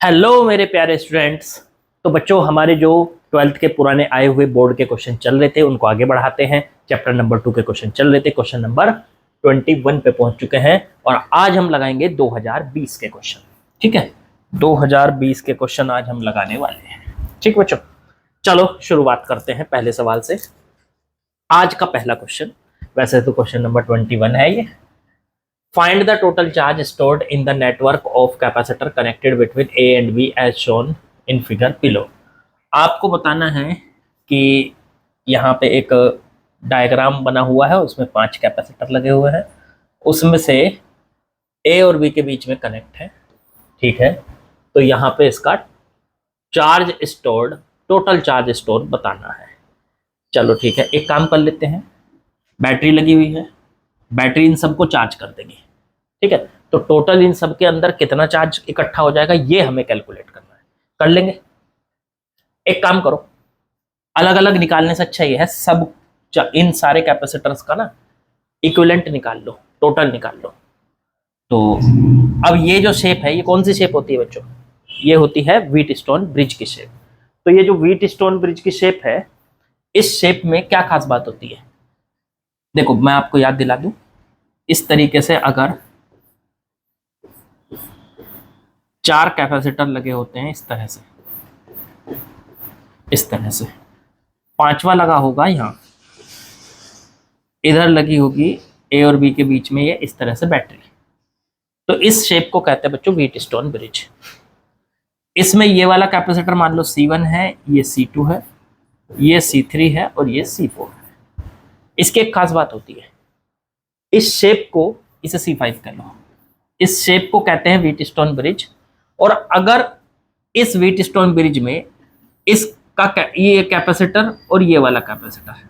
Hello मेरे प्यारे students. तो बच्चों, हमारे जो 12th के पुराने आए हुए बोर्ड के क्वेश्चन चल रहे थे उनको आगे बढ़ाते हैं। चैप्टर नंबर 2 के क्वेश्चन चल रहे थे, क्वेश्चन नंबर 21 पे पहुंच चुके हैं और आज हम लगाएंगे 2020 के क्वेश्चन। ठीक है, 2020 के क्वेश्चन आज हम लगाने वाले हैं। ठीक बच्चों, चलो शुरुआत करते हैं पहले सवाल से। आज का पहला क्वेश्चन, वैसे तो क्वेश्चन नंबर 21 है ये। Find the total charge stored in the network of capacitor connected between A and B as shown in figure below। आपको बताना है कि यहाँ पे एक डायग्राम बना हुआ है, उसमें 5 कैपेसिटर लगे हुए हैं, उसमें से A और B के बीच में कनेक्ट है। ठीक है, तो यहाँ पे इसका charge stored, total charge store बताना है। चलो ठीक है, एक काम कर लेते हैं। बैटरी लगी हुई है, बैटरी इन सबको चार्ज कर देगी। ठीक है, तो टोटल इन सब के अंदर कितना चार्ज इकट्ठा हो जाएगा ये हमें कैलकुलेट करना है। कर लेंगे। एक काम करो, अलग अलग निकालने से अच्छा ये है सब इन सारे कैपेसिटर्स का ना इक्विवेलेंट निकाल लो, टोटल निकाल लो। तो अब ये जो शेप है, ये कौन सी शेप होती है बच्चों? ये होती है व्हीटस्टोन ब्रिज की शेप। तो ये जो व्हीटस्टोन ब्रिज की शेप है, इस शेप में क्या खास बात होती है? देखो मैं आपको याद दिला दूं, इस तरीके से अगर 4 कैपेसिटर लगे होते हैं इस तरह से, इस तरह से 5वां लगा होगा यहाँ, इधर लगी होगी ए और बी के बीच में ये इस तरह से बैटरी। तो इस शेप को कहते हैं बच्चों व्हीटस्टोन ब्रिज। इसमें ये वाला कैपेसिटर मान लो C1 है, ये C2 है, ये C3 है और ये C4 है। इसकी एक खास बात होती है, इस शेप को, इसे C5 कह लो, इस शेप को कहते हैं व्हीटस्टोन ब्रिज। और अगर इस व्हीटस्टोन ब्रिज में इसका ये कैपेसिटर और ये वाला कैपेसिटर है,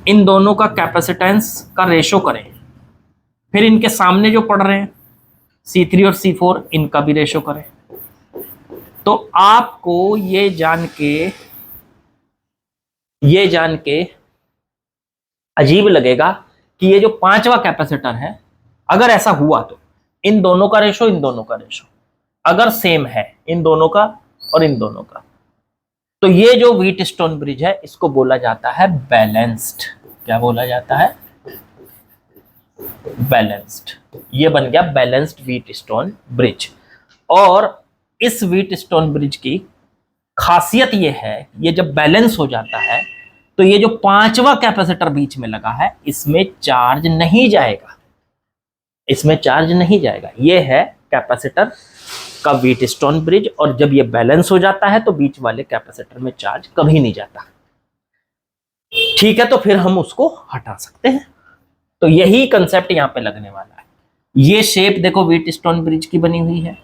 इन दोनों का कैपेसिटेंस का रेशो करें, फिर इनके सामने जो पड़ रहे हैं C3 और C4, इनका भी रेशो करें, तो आपको ये जान के अजीब लगेगा कि ये जो 5वां कैपेसिटर है, अगर ऐसा हुआ तो इन दोनों का रेशो, इन दोनों का रेशो अगर सेम है, इन दोनों का और इन दोनों का, तो ये जो व्हीटस्टोन ब्रिज है इसको बोला जाता है बैलेंस्ड। क्या बोला जाता है? बैलेंस्ड। ये बन गया बैलेंस्ड व्हीटस्टोन ब्रिज। और इस व्हीटस्टोन ब्रिज की खासियत ये है, ये जब बैलेंस हो जाता है तो ये जो 5वां कैपेसिटर बीच में लगा है इसमें चार्ज नहीं जाएगा, इसमें चार्ज नहीं जाएगा। ये है कैपेसिटर का व्हीटस्टोन ब्रिज। और जब ये बैलेंस हो जाता है तो बीच वाले कैपेसिटर में चार्ज कभी नहीं जाता। ठीक है, तो फिर हम उसको हटा सकते हैं। तो यही कंसेप्ट यहां पे लगने वाला है। ये शेप देखो व्हीटस्टोन ब्रिज की बनी हुई है।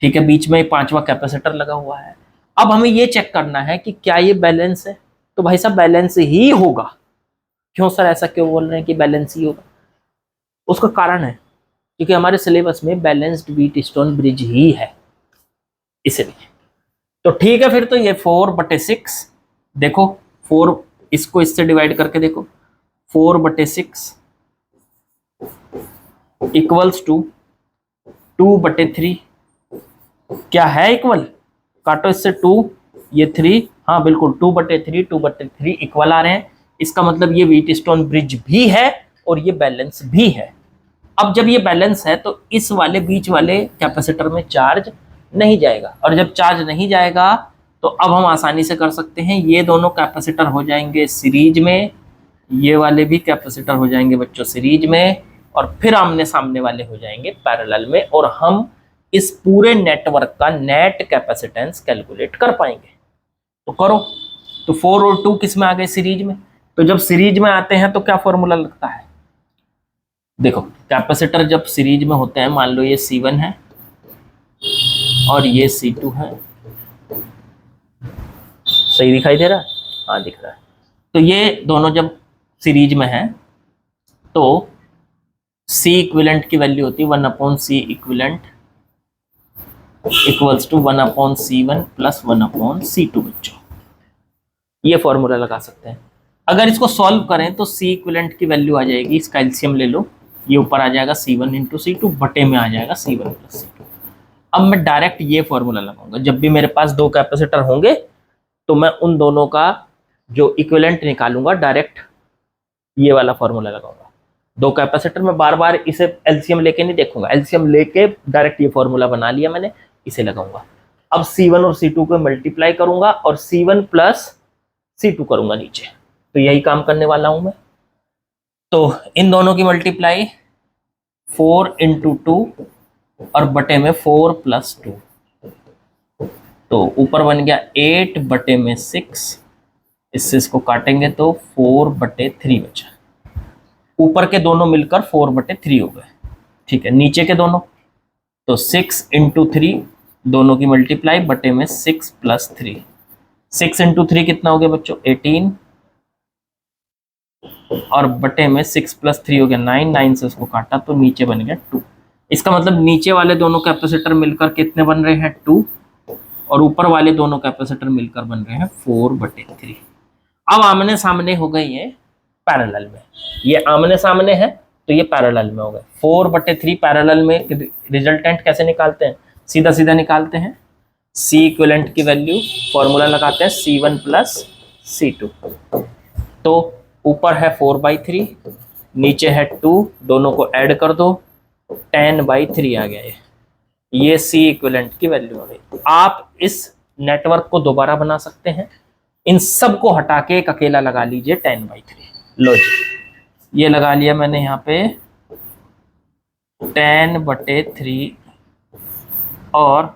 ठीक है, बीच में 5वां कैपेसिटर लगा हुआ है। अब हमें ये चेक करना है कि क्या ये बैलेंस है। तो भाई साहब बैलेंस ही होगा। क्यों सर, ऐसा क्यों बोल रहे हैं कि बैलेंस ही होगा? उसका कारण है क्योंकि हमारे सिलेबस में बैलेंस्ड व्हीटस्टोन ब्रिज ही है, इसलिए। तो ठीक है, फिर तो ये 4/6, देखो 4, इसको इससे डिवाइड करके देखो, 4/6 इक्वल्स टू 2/3। क्या है इक्वल? काटो इससे 2, ये 3, हाँ बिल्कुल 2/3 इक्वल आ रहे हैं। इसका मतलब ये व्हीटस्टोन ब्रिज भी है और ये बैलेंस भी है। अब जब ये बैलेंस है तो इस वाले बीच वाले कैपेसिटर में चार्ज नहीं जाएगा, और जब चार्ज नहीं जाएगा तो अब हम आसानी से कर सकते हैं, ये दोनों कैपेसिटर हो जाएंगे सीरीज में, ये वाले भी कैपेसिटर हो जाएंगे बच्चों सीरीज में, और फिर आमने सामने वाले हो जाएंगे पैरेलल में, और हम इस पूरे नेटवर्क का नेट कैपेसिटेंस कैलकुलेट कर पाएंगे। तो करो। तो 4 और 2 किस में आ गए? सीरीज में। तो जब सीरीज में आते हैं तो क्या फॉर्मूला लगता है? देखो कैपेसिटर जब सीरीज में होते हैं, मान लो ये C1 है और ये C2 है, सही दिखाई दे रहा है? हाँ दिख रहा है। तो ये दोनों जब सीरीज में है तो C इक्विवेलेंट की वैल्यू होती है 1/C equivalent equals to 1/C1 plus 1/C2 बच्चों। ये फॉर्मूला लगा सकते हैं। अगर इसको सॉल्व करें तो C इक्विवेलेंट की वैल्यू आ जाएगी, इसका एलसीएम ले लो, ये ऊपर आ जाएगा C1 इंटू C2, बटे में आ जाएगा C1 प्लस C2। अब मैं डायरेक्ट ये फॉर्मूला लगाऊंगा, जब भी मेरे पास दो कैपेसिटर होंगे तो मैं उन दोनों का जो इक्विवेलेंट निकालूंगा, डायरेक्ट ये वाला फॉर्मूला लगाऊंगा। दो कैपेसिटर में बार बार इसे एलसीएम लेके नहीं देखूंगा, एलसीएम लेके डायरेक्ट ये फॉर्मूला बना लिया मैंने, इसे लगाऊंगा। अब C1 और C2 को मल्टीप्लाई करूंगा और C1 प्लस C2 करूंगा नीचे, तो यही काम करने वाला हूं मैं। तो इन दोनों की मल्टीप्लाई 4 × 2 और बटे में 4 + 2, तो ऊपर बन गया 8 बटे में 6, इससे इसको काटेंगे तो 4/3 बचा। ऊपर के दोनों मिलकर 4/3 हो गए, ठीक है। नीचे के दोनों तो 6 × 3, दोनों की मल्टीप्लाई बटे में 6 + 3। 6 × 3 कितना हो गया बच्चों? 18, और बटे में 6 + 3 हो गया 9। 9 से उसको काटा तो नीचे बन गया 2। इसका मतलब नीचे वाले दोनों कैपेसिटर मिलकर कितने बन रहे हैं? 2, और ऊपर वाले दोनों कैपेसिटर मिलकर बन रहे हैं 4/3। अब आमने सामने हो गए ये पैरेलल में, ये आमने सामने है तो ये पैरेलल में हो गए। 4/3 पैरेलल में रिजल्टेंट कैसे निकालते हैं? सीधा सीधा निकालते हैं। C इक्विवेलेंट की वैल्यू फॉर्मूला लगाते हैं C1 + C2, तो ऊपर है 4/3, नीचे है 2, दोनों को ऐड कर दो 10/3 आ गया ये C इक्विवेलेंट की वैल्यू आ गई। आप इस नेटवर्क को दोबारा बना सकते हैं, इन सब को हटा के एक अकेला लगा लीजिए 10/3। लो जी, ये लगा लिया मैंने यहाँ पे 10/3 और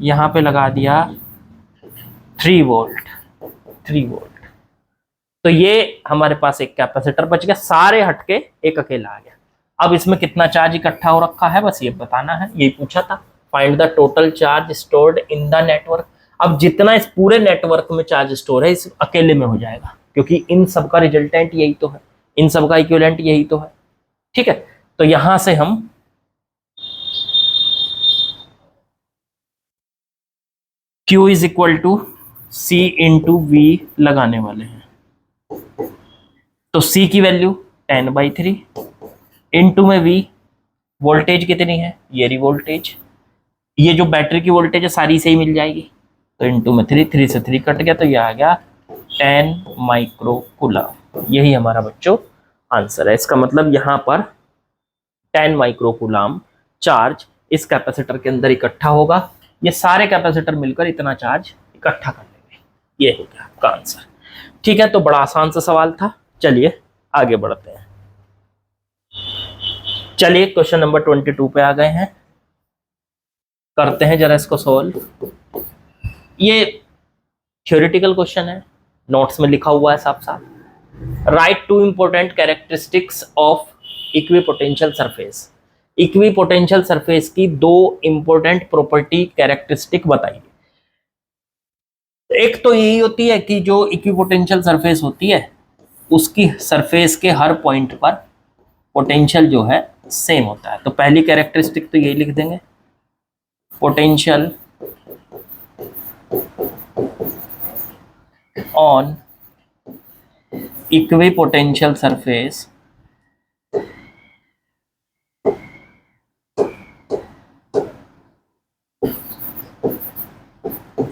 यहाँ पे लगा दिया 3 वोल्ट। 3 वोल्ट, तो ये हमारे पास एक कैपेसिटर बच गया, सारे हटके एक अकेला आ गया। अब इसमें कितना चार्ज इकट्ठा हो रखा है बस ये बताना है, यही पूछा था। Find the total charge stored in the network. अब जितना इस पूरे नेटवर्क में चार्ज स्टोर है इस अकेले में हो जाएगा, क्योंकि इन सब का रिजल्टेंट यही तो है, इन सब का इक्विवेलेंट यही तो है, ठीक है। तो यहां से हम Q = C × V लगाने वाले हैं। तो C की वैल्यू 10/3 इंटू में V, वोल्टेज कितनी है? ये रही वोल्टेज, ये जो बैटरी की वोल्टेज है सारी से ही मिल जाएगी, तो इंटू में 3, 3 से 3 कट गया तो ये आ गया 10 माइक्रोकूलम। यही हमारा बच्चों आंसर है। इसका मतलब यहाँ पर 10 माइक्रोकूलम चार्ज इस कैपेसिटर के अंदर इकट्ठा होगा, ये सारे कैपेसिटर मिलकर इतना चार्ज इकट्ठा कर लेंगे। ये हो गया आपका आंसर, ठीक है। तो बड़ा आसान सा सवाल था, चलिए आगे बढ़ते हैं। चलिए क्वेश्चन नंबर 22 पे आ गए हैं, करते हैं जरा इसको सॉल्व। ये थ्योरेटिकल क्वेश्चन है, नोट्स में लिखा हुआ है साफ साफ। Right 2 important characteristics of equipotential surface. Equipotential surface की 2 इंपॉर्टेंट प्रॉपर्टी कैरेक्टरिस्टिक बताइए। एक तो यही होती है कि जो इक्विपोटेंशियल सरफेस होती है उसकी सरफेस के हर पॉइंट पर पोटेंशियल जो है सेम होता है। तो पहली कैरेक्टरिस्टिक तो यही लिख देंगे, potential on equipotential surface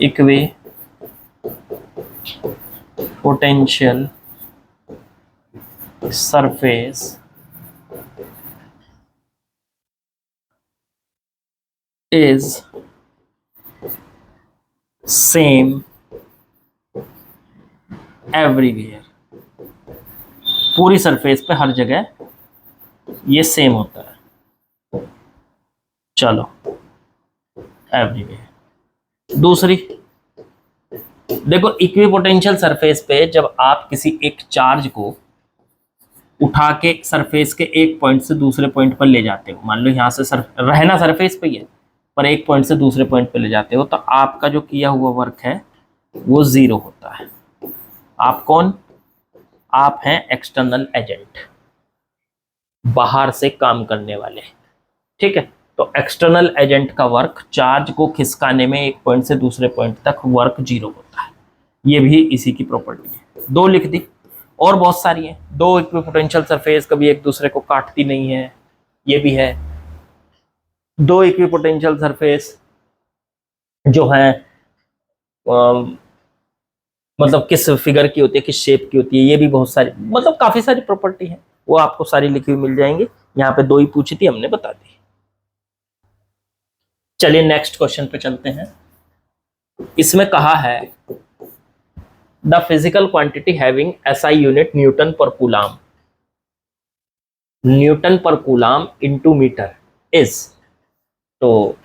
equipotential surface is same everywhere। पूरी सरफेस पे हर जगह ये सेम होता है। चलो एवरीवेयर। दूसरी देखो, इक्विपोटेंशियल सरफेस पे जब आप किसी एक चार्ज को उठा के सरफेस के एक पॉइंट से दूसरे पॉइंट पर ले जाते हो, मान लो यहाँ से रहना सरफेस पे ही है पर एक पॉइंट से दूसरे पॉइंट पे ले जाते हो, तो आपका जो किया हुआ वर्क है वो 0 होता है। आप कौन? आप हैं एक्सटर्नल एजेंट, बाहर से काम करने वाले, ठीक है। तो एक्सटर्नल एजेंट का वर्क चार्ज को खिसकाने में एक पॉइंट से दूसरे पॉइंट तक वर्क 0 होता है। ये भी इसी की प्रॉपर्टी है। 2 लिख दी, और बहुत सारी है। 2 इक्विपोटेंशियल सरफेस कभी एक दूसरे को काटती नहीं है, ये भी है। 2 इक्विपोटेंशियल सरफेस जो है मतलब किस फिगर की होती है, किस शेप की होती है, ये भी बहुत सारी, मतलब काफी सारी प्रॉपर्टी है, वो आपको सारी लिखी हुई मिल जाएंगी। यहाँ पे दो ही पूछी थी, हमने बता दी। चलिए नेक्स्ट क्वेश्चन पे चलते हैं। इसमें कहा है the physical quantity having SI unit Newton पर कूलाम, न्यूटन पर कूलाम इनटू मीटर इज, तो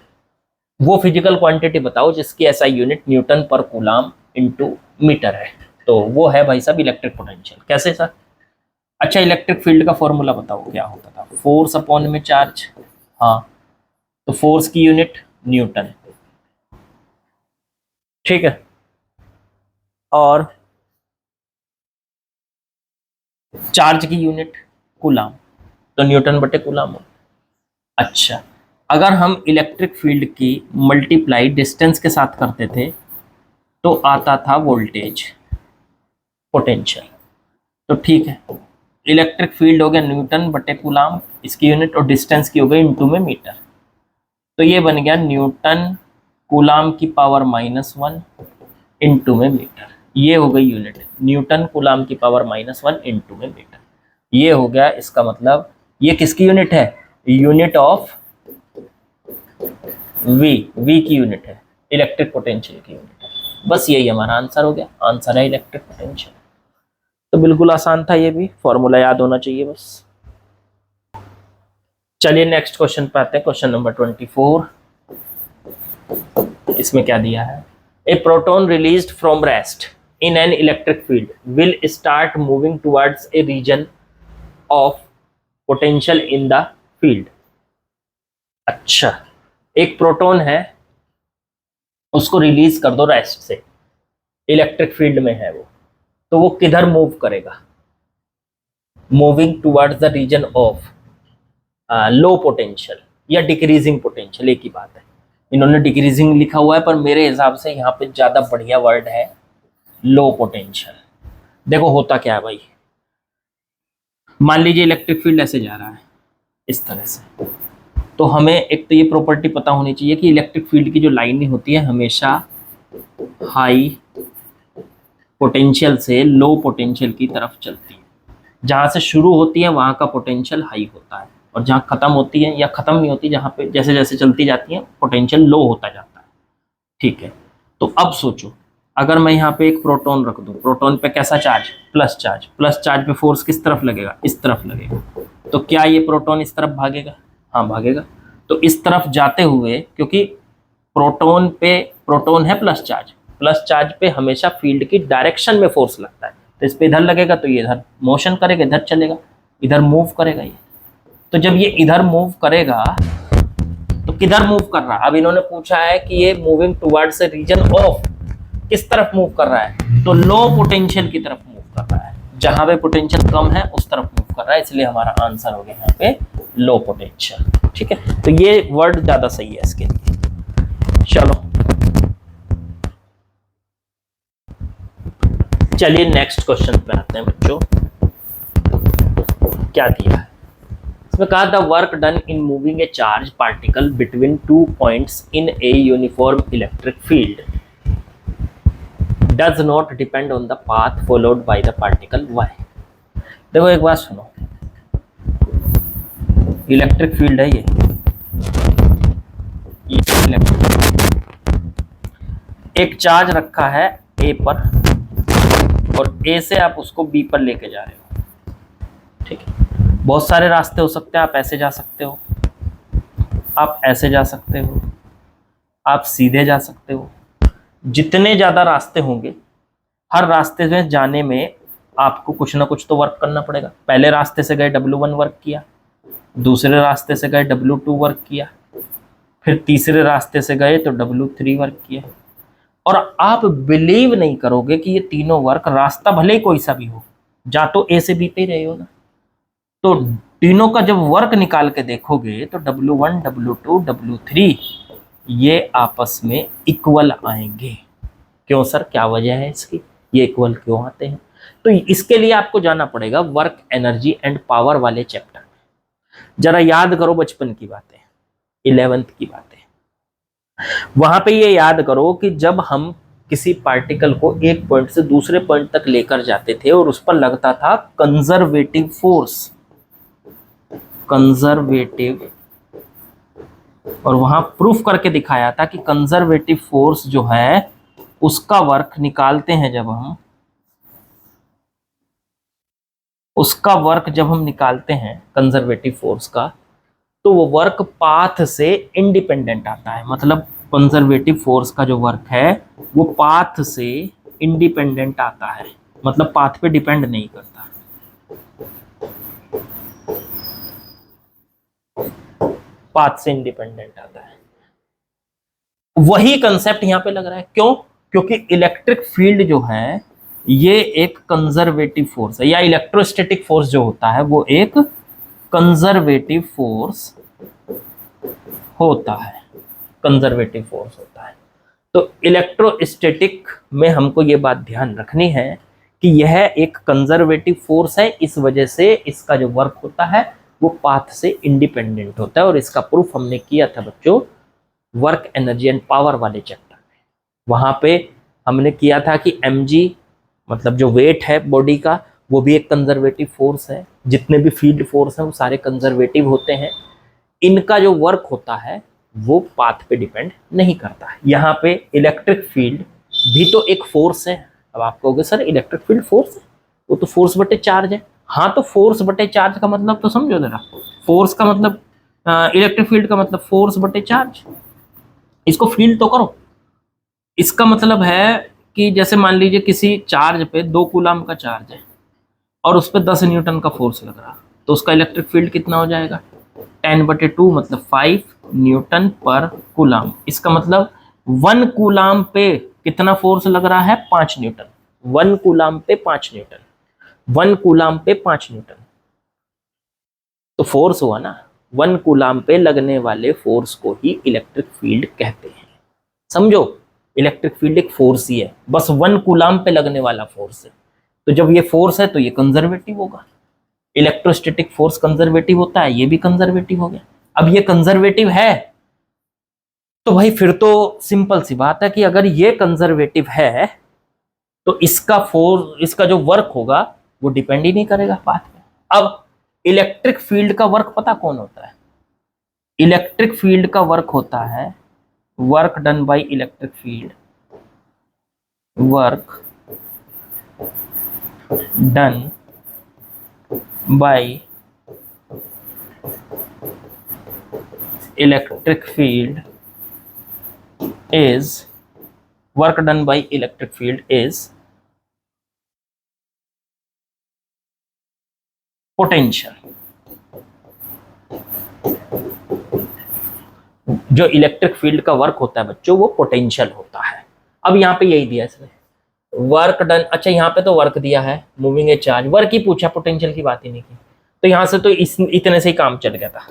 वो फिजिकल क्वांटिटी बताओ जिसकी एसआई यूनिट न्यूटन पर कूलाम इनटू मीटर है। तो वो है भाई साहब इलेक्ट्रिक पोटेंशियल। कैसे सर? अच्छा, इलेक्ट्रिक फील्ड का फॉर्मूला बताओ क्या होता था? फोर्स अपॉन में चार्ज। हाँ, तो फोर्स की यूनिट न्यूटन, ठीक है, और चार्ज की यूनिट कूलाम, तो न्यूटन बटे कूलाम हो। अच्छा, अगर हम इलेक्ट्रिक फील्ड की मल्टीप्लाई डिस्टेंस के साथ करते थे तो आता था वोल्टेज पोटेंशियल। तो ठीक है, इलेक्ट्रिक फील्ड हो गया न्यूटन बटे कूलाम, इसकी यूनिट, और डिस्टेंस की हो गई इनटू में मीटर। तो ये बन गया न्यूटन कूलाम की पावर -1 इनटू में मीटर। ये हो गई यूनिट, न्यूटन कूलाम की पावर -1 इनटू में मीटर। ये हो गया, इसका मतलब ये किसकी यूनिट है? यूनिट ऑफ वी की यूनिट है, इलेक्ट्रिक पोटेंशियल की यूनिट है। बस यही हमारा आंसर हो गया, आंसर है इलेक्ट्रिक पोटेंशियल। तो बिल्कुल आसान था, ये भी फॉर्मूला याद होना चाहिए बस। चलिए नेक्स्ट क्वेश्चन पे आते हैं, क्वेश्चन नंबर 24। इसमें क्या दिया है? A proton released from rest in an electric field will start moving towards a region of potential in the field. अच्छा, एक प्रोटॉन है, उसको रिलीज कर दो रेस्ट से, इलेक्ट्रिक फील्ड में है वो, तो वो किधर मूव करेगा? Moving towards the region of low potential या डिक्रीजिंग पोटेंशियल, एक ही बात है। इन्होंने डिक्रीजिंग लिखा हुआ है, पर मेरे हिसाब से यहाँ पे ज्यादा बढ़िया वर्ड है लो पोटेंशियल। देखो होता क्या है भाई, मान लीजिए इलेक्ट्रिक फील्ड ऐसे जा रहा है इस तरह से, तो हमें एक तो ये प्रॉपर्टी पता होनी चाहिए कि इलेक्ट्रिक फील्ड की जो लाइनें होती है हमेशा हाई पोटेंशियल से लो पोटेंशियल की तरफ चलती है। जहां से शुरू होती है वहां का पोटेंशियल हाई होता है, और जहां खत्म होती है या खत्म नहीं होती, जहां पे जैसे जैसे चलती जाती है पोटेंशियल लो होता जाता है। ठीक है, तो अब सोचो, अगर मैं यहाँ पे एक प्रोटॉन रख दूं, प्रोटॉन पे कैसा charge? Plus charge. Plus charge पे फोर्स किस तरफ लगेगा? इस तरफ लगेगा। तो क्या ये प्रोटॉन इस तरफ भागेगा? हाँ भागेगा। तो इस तरफ जाते हुए, क्योंकि प्रोटॉन है प्लस चार्ज पे हमेशा फील्ड की डायरेक्शन में फोर्स लगता है, तो इस पे इधर लगेगा तो ये इधर मोशन करेगा, इधर चलेगा, इधर मूव करेगा ये। तो जब ये इधर मूव करेगा तो किधर मूव कर रहा है? अब इन्होंने पूछा है कि ये moving towards a region of, किस तरफ मूव कर रहा है? तो लो पोटेंशियल की तरफ मूव कर रहा है, जहां पे पोटेंशियल कम है उस तरफ मूव कर रहा है, इसलिए हमारा आंसर हो गया यहाँ पे लो पोटेंशियल। ठीक है, तो ये वर्ड ज्यादा सही है इसके लिए। चलो चलिए नेक्स्ट क्वेश्चन पे आते हैं बच्चों। क्या दिया है इसमें? कहा the work done in moving a charge particle between 2 points in a uniform electric field does not depend on the path followed by the particle. Why? देखो एक बात सुनो, इलेक्ट्रिक फील्ड है ये एक चार्ज रखा है ए पर, और ए से आप उसको बी पर लेके जा रहे हो। ठीक है, बहुत सारे रास्ते हो सकते हैं, आप ऐसे जा सकते हो, आप ऐसे जा सकते हो, आप सीधे जा सकते हो। जितने ज्यादा रास्ते होंगे, हर रास्ते में जाने में आपको कुछ ना कुछ तो वर्क करना पड़ेगा। पहले रास्ते से गए W1 वर्क किया, दूसरे रास्ते से गए W2 वर्क किया, फिर तीसरे रास्ते से गए तो W3 वर्क किया। और आप बिलीव नहीं करोगे कि ये तीनों वर्क, रास्ता भले ही कोई सा भी हो, जा तो ए से बी पे ही रहे हो ना, तो तीनों का जब वर्क निकाल के देखोगे तो W1 W2 W3 ये आपस में इक्वल आएंगे। क्यों सर, क्या वजह है इसकी, ये इक्वल क्यों आते हैं? तो इसके लिए आपको जाना पड़ेगा वर्क एनर्जी एंड पावर वाले चैप्टर। जरा याद करो बचपन की बातें, 11th की बातें। वहां पे ये याद करो कि जब हम किसी पार्टिकल को एक पॉइंट से दूसरे पॉइंट तक लेकर जाते थे और उस पर लगता था कंजर्वेटिव फोर्स, कंजर्वेटिव, और वहां प्रूफ करके दिखाया था कि कंजर्वेटिव फोर्स जो है उसका वर्क निकालते हैं जब हम, उसका वर्क जब हम निकालते हैं कंजर्वेटिव फोर्स का, तो वो वर्क पाथ से इंडिपेंडेंट आता है। मतलब कंजर्वेटिव फोर्स का जो वर्क है वो पाथ से इंडिपेंडेंट आता है, मतलब पाथ पे डिपेंड नहीं करता। पाथ से इंडिपेंडेंट आता है। वही कंसेप्ट यहां पे लग रहा है। क्यों? क्योंकि इलेक्ट्रिक फील्ड जो है ये एक कंजर्वेटिव फोर्स है, या इलेक्ट्रोस्टैटिक फोर्स जो होता है वो एक कंजर्वेटिव फोर्स होता है, कंजर्वेटिव फोर्स होता है। तो इलेक्ट्रोस्टैटिक में हमको ये बात ध्यान रखनी है कि यह एक कंजर्वेटिव फोर्स है, इस वजह से इसका जो वर्क होता है वो पाथ से इंडिपेंडेंट होता है। और इसका प्रूफ हमने किया था बच्चों वर्क एनर्जी एंड पावर वाले चैप्टर में। वहां पे हमने किया था कि mg मतलब जो वेट है बॉडी का वो भी एक कंजर्वेटिव फोर्स है, जितने भी फील्ड फोर्स हैं वो सारे कंजर्वेटिव होते हैं। इनका जो वर्क होता है वो पाथ पे डिपेंड नहीं करता है। यहाँ पे इलेक्ट्रिक फील्ड भी तो एक फोर्स है। अब आप कहोगे सर इलेक्ट्रिक फील्ड फोर्स है, वो तो फोर्स बटे चार्ज है। हाँ, तो फोर्स बटे चार्ज का मतलब तो समझो जरा। फोर्स का मतलब इलेक्ट्रिक फील्ड का मतलब फोर्स बटे चार्ज। इसको फील्ड तो करो। इसका मतलब है कि जैसे मान लीजिए किसी चार्ज पे 2 कूलम का चार्ज है और उस पर 10 न्यूटन का फोर्स लग रहा, तो उसका इलेक्ट्रिक फील्ड कितना हो जाएगा? 10/2 मतलब 5 न्यूटन पर कूलम। इसका मतलब 1 कूलम पे कितना फोर्स लग रहा है? 5 न्यूटन। 1 कूलम पे 5 न्यूटन, 1 कूलम पे 5 न्यूटन तो फोर्स हुआ ना। 1 कूलम पे लगने वाले फोर्स को ही इलेक्ट्रिक फील्ड कहते हैं। समझो, इलेक्ट्रिक फील्ड एक फोर्स ही है, बस 1 कूलम पे लगने वाला फोर्स है। तो जब ये फोर्स है तो ये कंजर्वेटिव होगा। इलेक्ट्रोस्टैटिक फोर्स कंजर्वेटिव होता है, ये भी कंजर्वेटिव हो गया। अब ये कंजर्वेटिव है तो भाई फिर तो सिंपल सी बात है कि अगर ये कंजर्वेटिव है तो इसका जो वर्क होगा वो डिपेंड ही नहीं करेगा पाथ पे। अब इलेक्ट्रिक फील्ड का वर्क पता कौन होता है? इलेक्ट्रिक फील्ड का वर्क होता है work done by electric field, work done by electric field is work done by electric field is potential। जो इलेक्ट्रिक फील्ड का वर्क होता है बच्चों वो पोटेंशियल होता है। अब यहाँ पे यही दिया इसने वर्क डन। अच्छा, यहाँ पे तो वर्क दिया है, मूविंग ए चार्ज, वर्क ही पूछा, पोटेंशियल की बात ही नहीं की। तो यहाँ से तो इतने से ही काम चल गया था।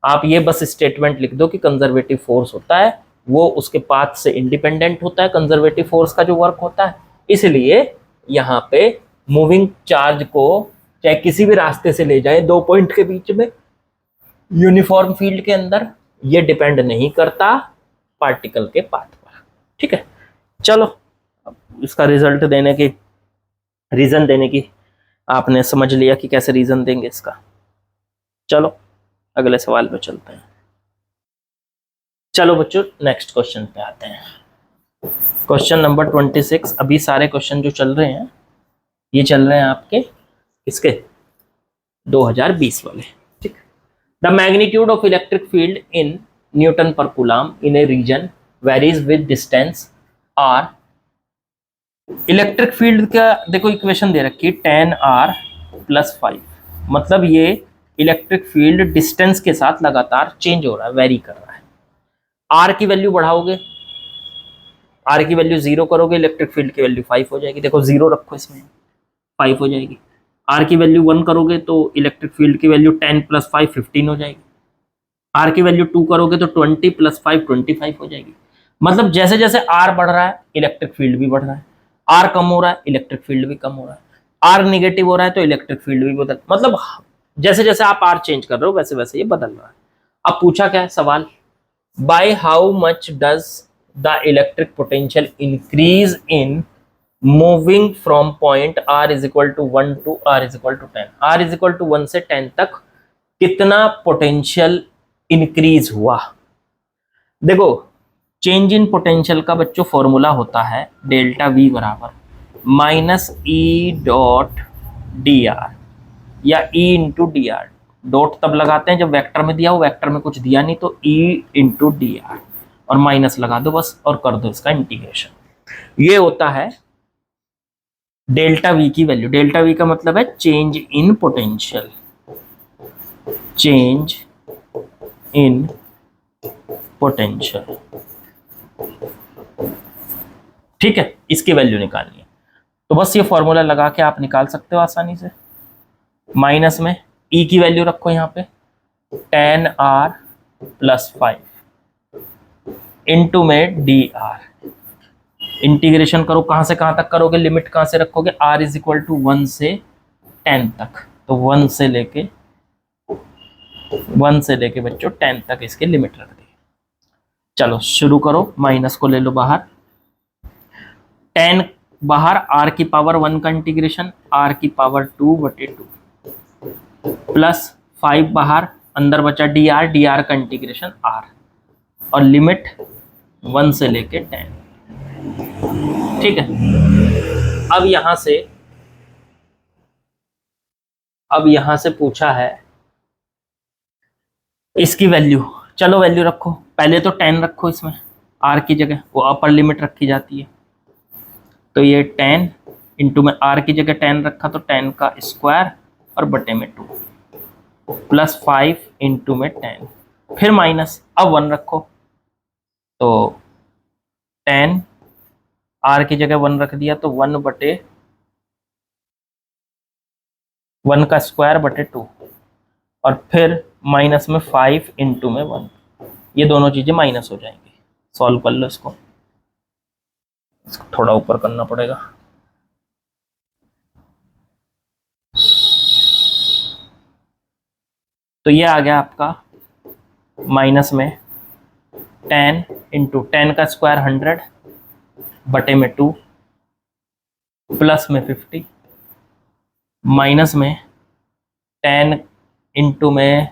आप ये बस स्टेटमेंट लिख दो कि कंजर्वेटिव फोर्स होता है वो उसके पाथ से इंडिपेंडेंट होता है, कंजर्वेटिव फोर्स का जो वर्क होता है। इसलिए यहाँ पे मूविंग चार्ज को चाहे किसी भी रास्ते से ले जाए 2 पॉइंट के बीच में यूनिफॉर्म फील्ड के अंदर, ये डिपेंड नहीं करता पार्टिकल के पाथ पर। ठीक है, चलो इसका रिजल्ट देने की, रीजन देने की आपने समझ लिया कि कैसे रीजन देंगे इसका। चलो अगले सवाल पे चलते हैं। चलो बच्चों नेक्स्ट क्वेश्चन पे आते हैं। Question number 26। अभी सारे क्वेश्चन जो चल रहे हैं ये चल रहे हैं आपके इसके 2020 वाले। ठीक, the magnitude of electric field in newton per coulomb in a region varies with distance R. Electric field का देखो इक्वेशन दे रखी है 10r+5, मतलब ये इलेक्ट्रिक फील्ड डिस्टेंस के साथ लगातार चेंज हो रहा है, वेरी कर रहा है। आर की वैल्यू बढ़ाओगे, आर की वैल्यू 0 करोगे, इलेक्ट्रिक फील्ड की वैल्यू 5 हो जाएगी। देखो 0 रखो इसमें, 5 हो जाएगी। आर की वैल्यू 1 करोगे तो इलेक्ट्रिक फील्ड की वैल्यू 10+5 15 हो जाएगी। आर की वैल्यू 2 करोगे तो 20+5 25 हो जाएगी। मतलब जैसे जैसे आर बढ़ रहा है इलेक्ट्रिक फील्ड भी बढ़ रहा है, आर कम हो रहा है इलेक्ट्रिक फील्ड भी कम हो रहा है, आर निगेटिव हो रहा है तो इलेक्ट्रिक फील्ड भी बदल, मतलब जैसे जैसे आप आर चेंज कर रहे हो वैसे वैसे ये बदल रहा है। अब पूछा क्या है सवाल, by how much does the electric potential increase in moving from point r is equal to 1 to r is equal to 10, r is equal to 1 से 10 तक कितना पोटेंशियल इंक्रीज हुआ। देखो, चेंज इन पोटेंशियल का बच्चों फॉर्मूला होता है delta v बराबर minus E dot D R या E into D R. Dot तब लगाते हैं जब वेक्टर में दिया हो, वेक्टर में कुछ दिया नहीं तो ई इंटू डी आर और माइनस लगा दो बस और कर दो इसका इंटीग्रेशन। ये होता है डेल्टा वी की वैल्यू। डेल्टा वी का मतलब है change in potential, change in potential. ठीक है, इसकी वैल्यू निकालनी है तो बस ये फॉर्मूला लगा के आप निकाल सकते हो आसानी से। माइनस में ई की वैल्यू रखो यहाँ पे 10r प्लस 5 इंटू में डी आर। इंटीग्रेशन करो, कहाँ से कहाँ तक करोगे, लिमिट कहाँ से रखोगे, r इज इक्वल टू 1 से 10 तक, तो 1 से लेके बच्चों 10 तक इसके लिमिट रख दी। चलो शुरू करो, माइनस को ले लो बाहर, 10 बाहर, r की पावर 1 का इंटीग्रेशन r की पावर 2/2 प्लस 5 बाहर, अंदर बचा dr का इंटीग्रेशन r और लिमिट 1 से लेके 10। ठीक है, अब यहां से पूछा है इसकी वैल्यू। चलो वैल्यू रखो, पहले तो 10 रखो इसमें, r की जगह वो अपर लिमिट रखी जाती है, तो ये 10 इंटू में r की जगह 10 रखा तो 10 का स्क्वायर और बटे में 2 प्लस 5 इंटू में 10, फिर माइनस, अब 1 रखो तो 10, r की जगह 1 रख दिया तो 1 बटे 1 का स्क्वायर बटे 2 और फिर माइनस में 5 इंटू में 1, ये दोनों चीजें माइनस हो जाएंगी। सॉल्व कर लो इसको थोड़ा ऊपर करना पड़ेगा। तो ये आ गया आपका माइनस में 10 इंटू 10 का स्क्वायर 100 बटे में 2 प्लस में 50 माइनस में 10 इंटू में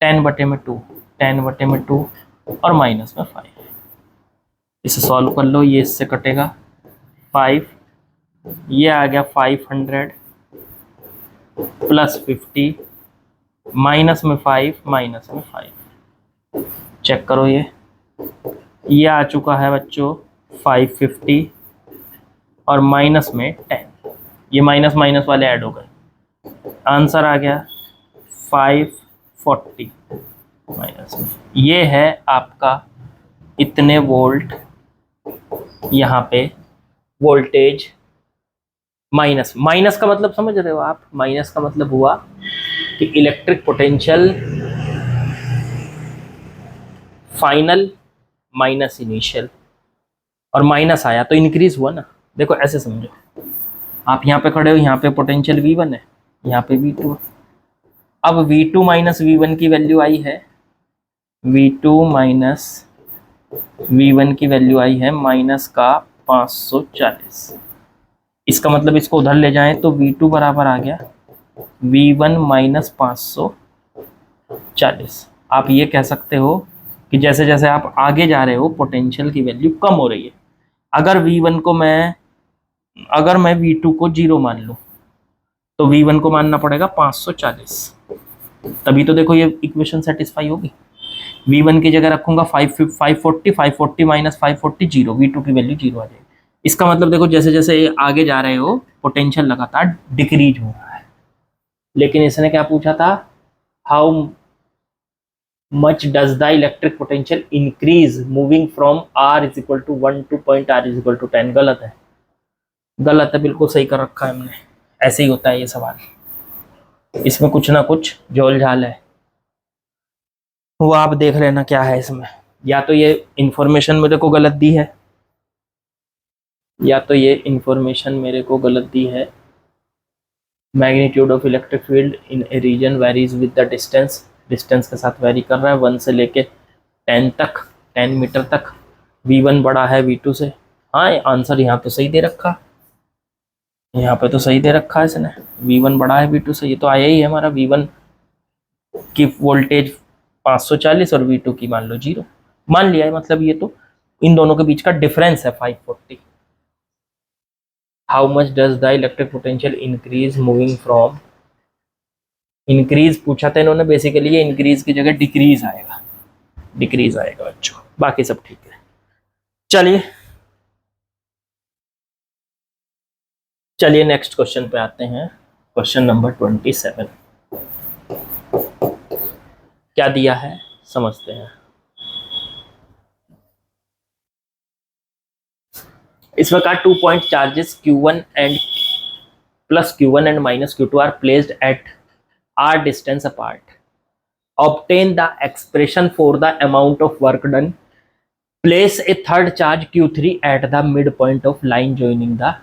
10 बटे में 2, 10 बटे में 2 और माइनस में 5। इसे सॉल्व कर लो, ये इससे कटेगा 5, ये आ गया 500 प्लस 50 माइनस में 5 माइनस में 5। चेक करो, ये आ चुका है बच्चों 550 और माइनस में 10, ये माइनस माइनस वाले ऐड हो गए, आंसर आ गया 540 माइनस में। ये है आपका इतने वोल्ट, यहाँ पे वोल्टेज माइनस। माइनस का मतलब समझ रहे हो आप, माइनस का मतलब हुआ कि electric potential final minus initial, और माइनस आया तो इंक्रीज हुआ ना। देखो ऐसे समझो, आप यहाँ पे खड़े हो, यहाँ पे पोटेंशियल V1 है, यहाँ पे V2। अब V2 माइनस V1 की वैल्यू आई है, V2 माइनस V1 की वैल्यू आई है माइनस का 540। इसका मतलब इसको उधर ले जाएं तो V2 बराबर आ गया V1 माइनस 540। आप ये कह सकते हो कि जैसे जैसे आप आगे जा रहे हो पोटेंशियल की वैल्यू कम हो रही है। अगर V1 को अगर मैं V2 को 0 मान लूँ तो V1 को मानना पड़ेगा 540, तभी तो देखो ये इक्वेशन सेटिस्फाई होगी। V1 की जगह रखूंगा 540 माइनस 540 0, V2 की वैल्यू 0 आ जाएगी। इसका मतलब देखो जैसे जैसे आगे जा रहे हो पोटेंशियल लगातार डिक्रीज हो रहा है। लेकिन इसने क्या पूछा था, how much does the electric potential increase moving from r is equal to 1 to point r is equal to 10। गलत है, गलत है, बिल्कुल सही कर रखा है हमने। ऐसे ही होता है ये सवाल, इसमें कुछ ना कुछ झोल झाल है, वो आप देख लेना क्या है इसमें। या तो ये इंफॉर्मेशन मेरे को गलत दी है, या तो ये इंफॉर्मेशन मेरे को गलत दी है। Magnitude of electric field in a region varies with the distance, distance के साथ वेरी कर रहा है 1 से लेके 10 तक, 10 मीटर तक V1 बड़ा है V2 से। हाँ, आंसर यहाँ पे सही दे रखा, यहाँ पे तो सही दे रखा है इसने, V1 बड़ा है V2 से। ये तो आया ही है हमारा, V1 की वोल्टेज 540 और V2 की मान लो 0 मान लिया है, मतलब ये तो इन दोनों के बीच का डिफरेंस है 540। How much does the electric potential increase moving from, increase पूछा था इन्होंने, बेसिकली ये इंक्रीज की जगह डिक्रीज आएगा, डिक्रीज आएगा बच्चों, बाकी सब ठीक है। चलिए चलिए नेक्स्ट क्वेश्चन पे आते हैं, क्वेश्चन नंबर 27। क्या दिया है समझते हैं। इस प्रकार 2 point charges Q1 and plus Q1 and minus Q2 are placed at R distance apart. Obtain the expression for the amount of work done. Place a third charge Q3 at the midpoint of line joining the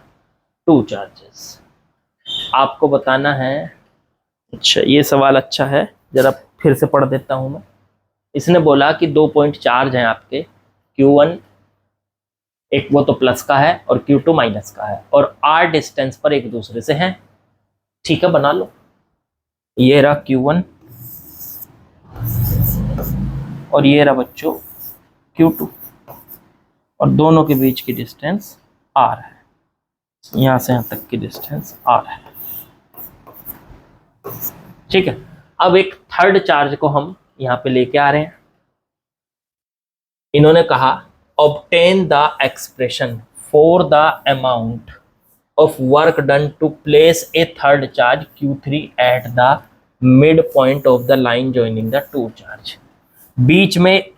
two charges. आपको बताना है, अच्छा ये सवाल अच्छा है, जरा फिर से पढ़ देता हूं मैं। इसने बोला कि 2 पॉइंट चार्ज हैं आपके, Q1 एक वो तो प्लस का है और Q2 माइनस का है, और R डिस्टेंस पर एक दूसरे से हैं। ठीक है, बना लो। ये रहा Q1 और ये रहा बच्चों Q2, और दोनों के बीच की डिस्टेंस R है, यहां से यहां तक की डिस्टेंस R है। ठीक है, अब एक थर्ड चार्ज को हम यहां पे लेके आ रहे हैं। इन्होंने कहा obtain the expression for the amount of work done to place a third charge Q3 at the midpoint of the line joining the two charge. बीच में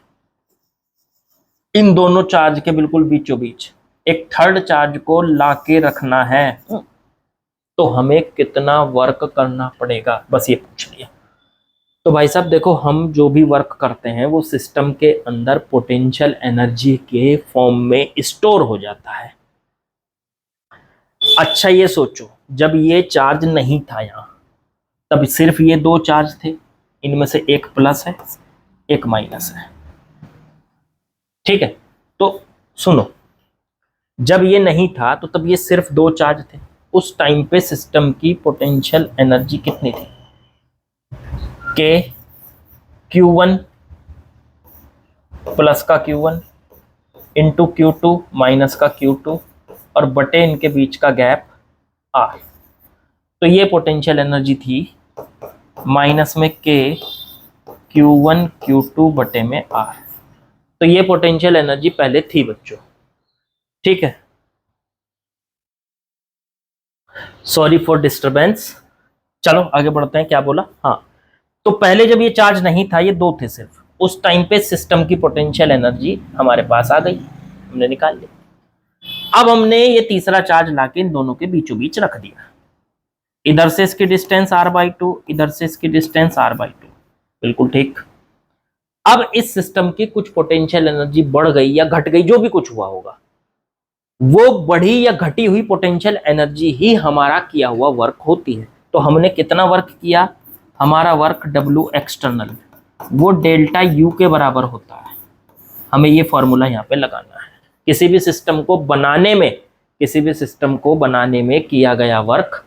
इन दोनों चार्ज के बिल्कुल बीचों बीच एक थर्ड चार्ज को लाके रखना है, तो हमें कितना वर्क करना पड़ेगा, बस ये पूछ लिया। तो भाई साहब देखो, हम जो भी वर्क करते हैं वो सिस्टम के अंदर पोटेंशियल एनर्जी के फॉर्म में स्टोर हो जाता है। अच्छा ये सोचो, जब ये चार्ज नहीं था यहाँ, तब सिर्फ ये 2 चार्ज थे, इनमें से एक प्लस है एक माइनस है। ठीक है, तो सुनो, जब ये नहीं था तो तब ये सिर्फ 2 चार्ज थे। उस टाइम पे सिस्टम की पोटेंशियल एनर्जी कितनी थी, के Q1 प्लस का Q1 इंटू Q2 माइनस का Q2 और बटे इनके बीच का गैप R। तो ये पोटेंशियल एनर्जी थी माइनस में K Q1 Q2 बटे में R। तो ये पोटेंशियल एनर्जी पहले थी बच्चों। ठीक है, सॉरी फॉर डिस्टरबेंस। चलो आगे बढ़ते हैं, क्या बोला, हाँ तो पहले जब ये चार्ज नहीं था, ये 2 थे सिर्फ, उस टाइम पे सिस्टम की पोटेंशियल एनर्जी हमारे पास आ गई, हमने निकाल ली। अब हमने ये तीसरा चार्ज लाके इन दोनों के बीचों बीच रख दिया। इधर से इसकी डिस्टेंस R/2, इधर से इसकी डिस्टेंस R/2, बिल्कुल ठीक। अब इस सिस्टम की कुछ पोटेंशियल एनर्जी बढ़ गई या घट गई, जो भी कुछ हुआ होगा, वो बढ़ी या घटी हुई पोटेंशियल एनर्जी ही हमारा किया हुआ वर्क होती है। तो हमने कितना वर्क किया, हमारा वर्क W एक्सटर्नल वो डेल्टा U के बराबर होता है। हमें ये फॉर्मूला यहाँ पे लगाना है। किसी भी सिस्टम को बनाने में, किसी भी सिस्टम को बनाने में किया गया वर्क,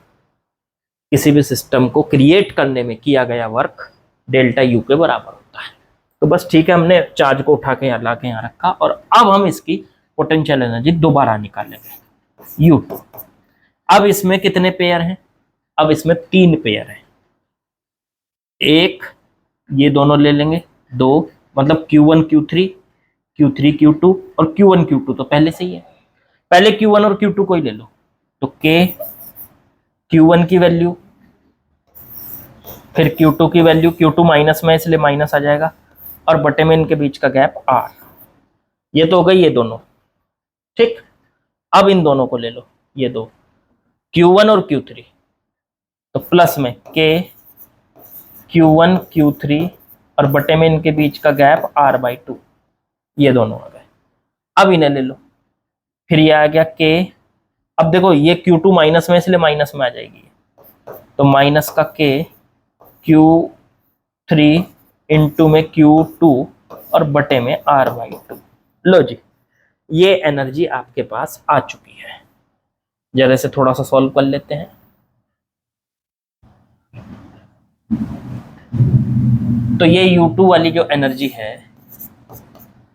किसी भी सिस्टम को क्रिएट करने में किया गया वर्क डेल्टा U के बराबर होता है। तो बस ठीक है, हमने चार्ज को उठा के यहाँ ला के यहाँ रखा, और अब हम इसकी पोटेंशियल एनर्जी दोबारा निकालेंगे U। अब इसमें कितने पेयर हैं, अब इसमें 3 पेयर हैं। एक ये दोनों ले लेंगे, 2 मतलब Q1 Q3 Q3 Q2 और Q1 Q2 तो पहले से ही है, पहले Q1 और Q2 को ही ले लो। तो K Q1 की वैल्यू, फिर Q2 की वैल्यू, Q2 माइनस में इसलिए माइनस आ जाएगा, और बटे में इनके बीच का गैप R। ये तो हो गई ये दोनों, ठीक। अब इन दोनों को ले लो, ये 2 Q1 और Q3, तो प्लस में K Q1 Q3 और बटे में इनके बीच का गैप R/2, ये दोनों आ गए। अब इन्हें ले लो, फिर ये आ गया K। अब देखो ये Q2 माइनस में इसलिए माइनस में आ जाएगी, तो माइनस का K Q3 इंटू में Q2 और बटे में R/2। लो जी, ये एनर्जी आपके पास आ चुकी है। जरा से थोड़ा सा सॉल्व कर लेते हैं। तो ये U2 वाली जो एनर्जी है,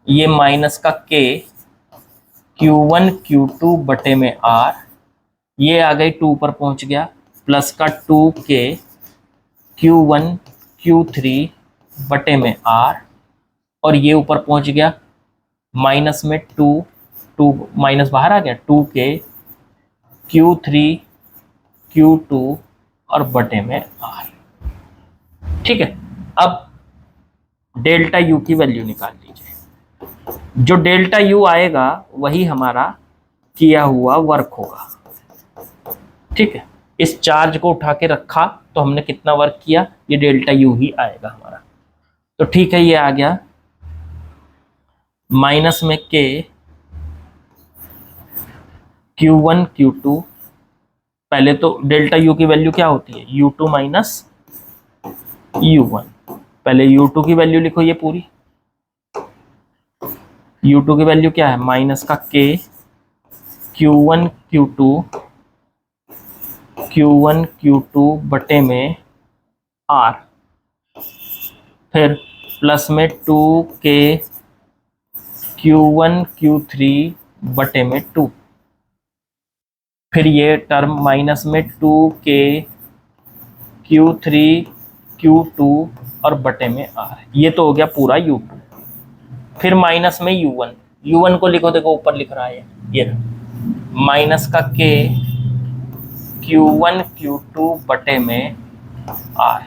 ये माइनस का K Q1 Q2 बटे में R, ये आ गई 2 पर पहुंच गया, प्लस का 2K Q1 Q3 बटे में R, और ये ऊपर पहुंच गया माइनस में 2 माइनस बाहर आ गया, 2K Q3 Q2 और बटे में R। ठीक है, अब डेल्टा U की वैल्यू निकाल लीजिए। जो डेल्टा U आएगा वही हमारा किया हुआ वर्क होगा। ठीक है, इस चार्ज को उठा के रखा तो हमने कितना वर्क किया, ये डेल्टा U ही आएगा हमारा। तो ठीक है, ये आ गया माइनस में K Q1 Q2। पहले तो डेल्टा U की वैल्यू क्या होती है, U2 माइनस U1। पहले U2 की वैल्यू लिखो, ये पूरी U2 की वैल्यू क्या है, माइनस का K Q1 Q2 बटे में R, फिर प्लस में 2K Q1 Q3 बटे में 2, फिर ये टर्म माइनस में 2K Q3 Q2 और बटे में R। ये तो हो गया पूरा U2। फिर माइनस में U1 को लिखो, देखो ऊपर लिख रहा है ये माइनस का K Q1 Q2 बटे में R।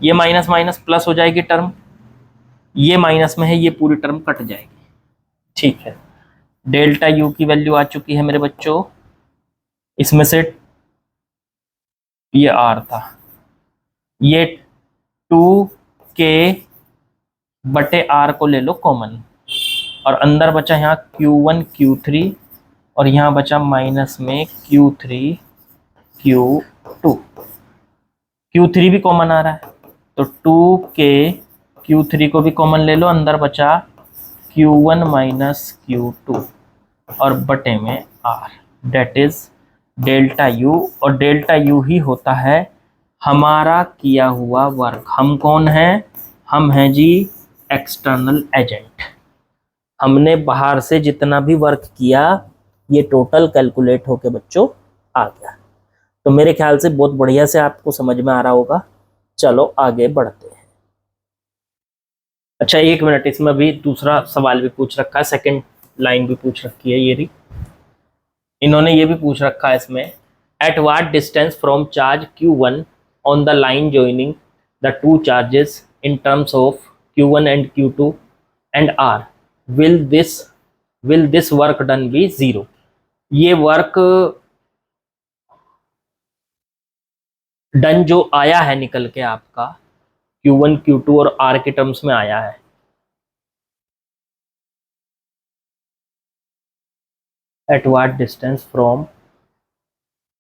ये माइनस माइनस प्लस हो जाएगी टर्म, ये माइनस में है, ये पूरी टर्म कट जाएगी। ठीक है, डेल्टा U की वैल्यू आ चुकी है मेरे बच्चों। इसमें से ये R था, ये 2K बटे R को ले लो कॉमन, और अंदर बचा यहाँ Q1 Q3 और यहाँ बचा माइनस में Q3 Q2। Q3 भी कॉमन आ रहा है तो 2K Q3 को भी कॉमन ले लो, अंदर बचा Q1 माइनस Q2 और बटे में R, that is delta U। और डेल्टा U ही होता है हमारा किया हुआ वर्क। हम कौन हैं, हम हैं जी एक्सटर्नल एजेंट। हमने बाहर से जितना भी वर्क किया ये टोटल कैलकुलेट होके बच्चों आ गया। तो मेरे ख्याल से बहुत बढ़िया से आपको समझ में आ रहा होगा। चलो आगे बढ़ते हैं। अच्छा, एक मिनट, इसमें भी दूसरा सवाल भी पूछ रखा है, सेकंड लाइन भी पूछ रखी है। ये रही, इन्होंने ये भी पूछ रखा है इसमें, eight what distance from charge Q1 on the line joining the two charges in terms of Q1 and Q2 and R will this work done be 0। ये वर्क डन जो आया है निकल के आपका Q1 Q2 और R के terms में आया है, at what distance from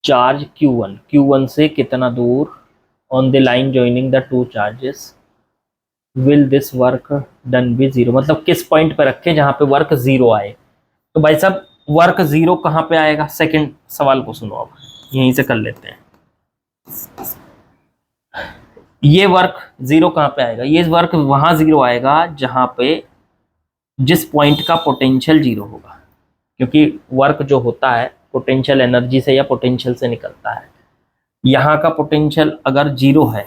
charge Q1 से कितना दूर, on the line joining the two charges will this work done be 0, मतलब किस पॉइंट पे रखे जहां पे वर्क 0 आए। तो भाई साहब वर्क 0 कहां पे आएगा, सेकंड सवाल को सुनो, अब यहीं से कर लेते हैं। ये वर्क 0 कहां पे आएगा, ये वर्क वहां 0 आएगा जहां पे जिस पॉइंट का पोटेंशियल 0 होगा, क्योंकि वर्क जो होता है पोटेंशियल एनर्जी से या पोटेंशियल से निकलता है। यहाँ का पोटेंशियल अगर 0 है,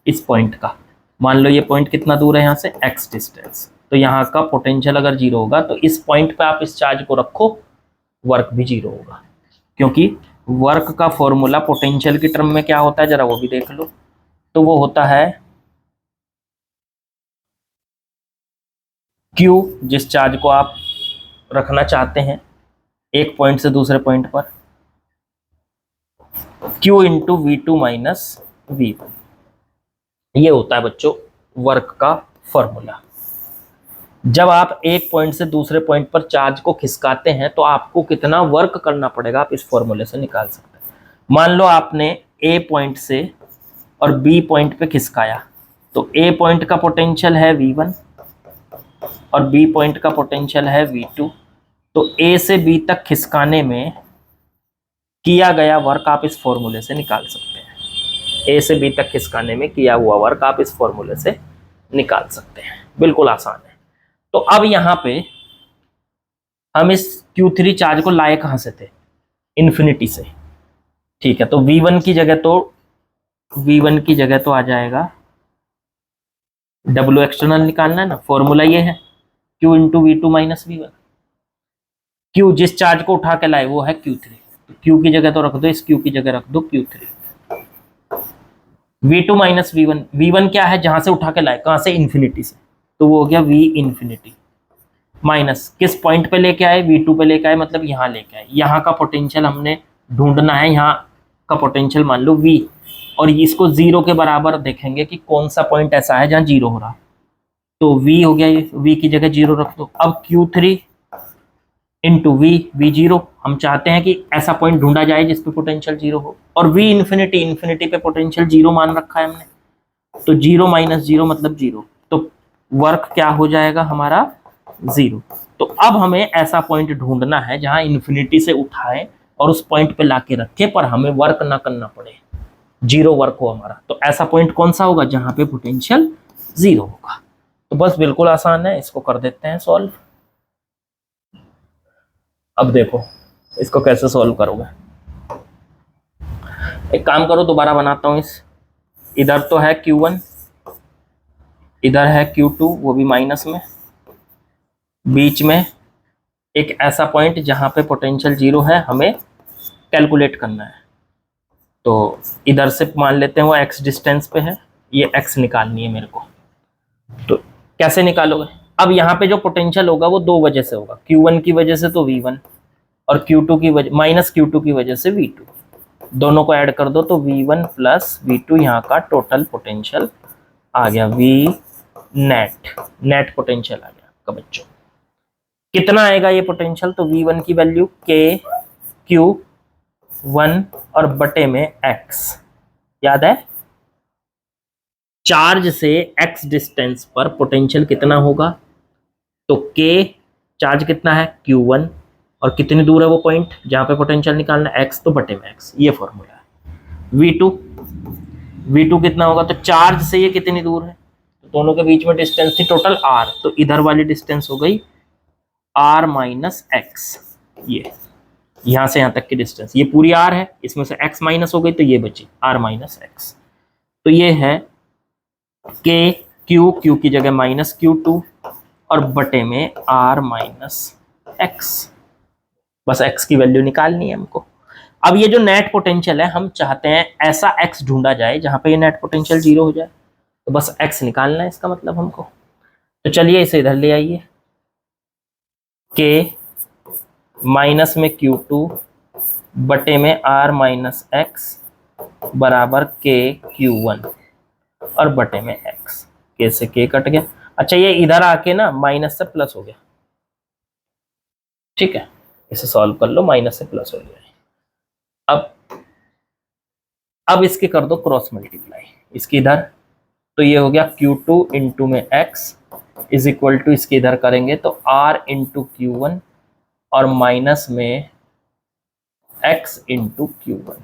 इस पॉइंट का, मान लो ये पॉइंट कितना दूर है यहाँ से, x डिस्टेंस, तो यहाँ का पोटेंशियल अगर 0 होगा तो इस पॉइंट पे आप इस चार्ज को रखो, वर्क भी 0 होगा। क्योंकि वर्क का फॉर्मूला पोटेंशियल की टर्म में क्या होता है, जरा वो भी देख लो। तो वो होता है Q, जिस चार्ज को आप रखना चाहते हैं एक पॉइंट से दूसरे पॉइंट पर, Q into V2 minus V1। ये होता है बच्चों वर्क का फॉर्मूला। जब आप एक पॉइंट से दूसरे पॉइंट पर चार्ज को खिसकाते हैं तो आपको कितना वर्क करना पड़ेगा, आप इस फॉर्मूले से निकाल सकते हैं। मान लो आपने A पॉइंट से और B पॉइंट पे खिसकाया, तो A पॉइंट का पोटेंशियल है V1 और बी पॉइंट का पोटेंशियल है V2। तो ए से बी तक खिसकाने में किया गया वर्क आप इस फॉर्मूले से निकाल सकते हैं। ए से बी तक खिसकाने में किया हुआ वर्क आप इस फॉर्मूले से निकाल सकते हैं। बिल्कुल आसान है। तो अब यहाँ पे हम इस Q3 चार्ज को लाए कहाँ से थे? इन्फिनिटी से। ठीक है, तो V1 की जगह तो आ जाएगा W एक्सटर्नल निकालना है ना, फॉर्मूला ये है Q into V2 minus V1। Q जिस चार्ज को उठा के लाए वो है Q3, तो Q की जगह तो रख दो, इस Q की जगह रख दो Q3। V2 minus V1, V1 क्या है? जहां से उठा के लाए, कहां से? इन्फिनिटी से, तो वो हो गया V इन्फिनिटी माइनस किस पॉइंट पे लेके आए? V2 पे लेके आए, मतलब यहाँ लेके आए। यहाँ का पोटेंशियल हमने ढूंढना है, यहाँ का पोटेंशियल मान लो V, और इसको 0 के बराबर देखेंगे कि कौन सा पॉइंट ऐसा है जहाँ 0 हो रहा। तो V हो गया, ये V की जगह 0 रख दो। अब Q3 इंटू V0, हम चाहते हैं कि ऐसा पॉइंट ढूंढा जाए जिस पे पोटेंशियल 0 हो, और V इन्फिनिटी पे पोटेंशियल 0 मान रखा है हमने, तो 0 माइनस 0 मतलब 0, तो वर्क क्या हो जाएगा हमारा? 0। तो अब हमें ऐसा पॉइंट ढूंढना है जहां इन्फिनिटी से उठाए और उस पॉइंट पे लाके रखे, पर हमें वर्क ना करना पड़े, 0 वर्क हो हमारा। तो ऐसा पॉइंट कौन सा होगा? जहां पे पोटेंशियल 0 होगा। तो बस बिल्कुल आसान है, इसको कर देते हैं सॉल्व। अब देखो इसको कैसे सॉल्व करोगे। एक काम करो, दोबारा बनाता हूं इधर तो है Q1, इधर है Q2, वो भी माइनस में, बीच में एक ऐसा पॉइंट जहां पे पोटेंशियल 0 है, हमें कैलकुलेट करना है। तो इधर से मान लेते हैं वो x डिस्टेंस पे है, ये x निकालनी है मेरे को। तो कैसे निकालोगे? अब यहाँ पे जो पोटेंशियल होगा वो दो वजह से होगा, Q1 की वजह से तो V1, और Q2 की वजह माइनस Q2 की वजह से V2। दोनों को ऐड कर दो तो V1 प्लस V2, यहाँ का टोटल पोटेंशियल आ गया V नेट पोटेंशियल आ गया आपका बच्चों। कितना आएगा ये पोटेंशियल? तो V1 की वैल्यू K Q1 और बटे में x, याद है? चार्ज से x डिस्टेंस पर पोटेंशियल कितना होगा? तो K चार्ज कितना है? Q1, और कितनी दूर है वो पॉइंट जहां पे पोटेंशियल निकालना है? x, तो बटे में x, ये फॉर्मूला है। V2 कितना होगा? तो चार्ज से ये कितनी दूर है? तो दोनों के बीच में डिस्टेंस थी टोटल r, तो इधर वाली डिस्टेंस हो गई r माइनस एक्स। ये यहां से यहां तक की डिस्टेंस, ये पूरी r है, इसमें से x माइनस हो गई तो ये बची r माइनस एक्स। तो ये है K Q की जगह माइनस Q2 और बटे में r माइनस एक्स। बस x की वैल्यू निकालनी है हमको। अब ये जो नेट पोटेंशियल है, हम चाहते हैं ऐसा x ढूंढा जाए जहां पे ये नेट पोटेंशियल 0 हो जाए, तो बस x निकालना है इसका मतलब हमको। तो चलिए इसे इधर ले आइए, K माइनस में Q2 बटे में r माइनस एक्स बराबर K Q1 और बटे में x। K से K कट गया। अच्छा, ये इधर आके ना माइनस से प्लस हो गया, ठीक है, इसे सॉल्व कर लो, माइनस से प्लस हो गया। अब इसके कर दो क्रॉस मल्टीप्लाई, इसकी इधर, तो ये हो गया Q2 इंटू में x इज इक्वल टू, इसके इधर करेंगे तो r इंटू Q1 और माइनस में x इंटू Q1।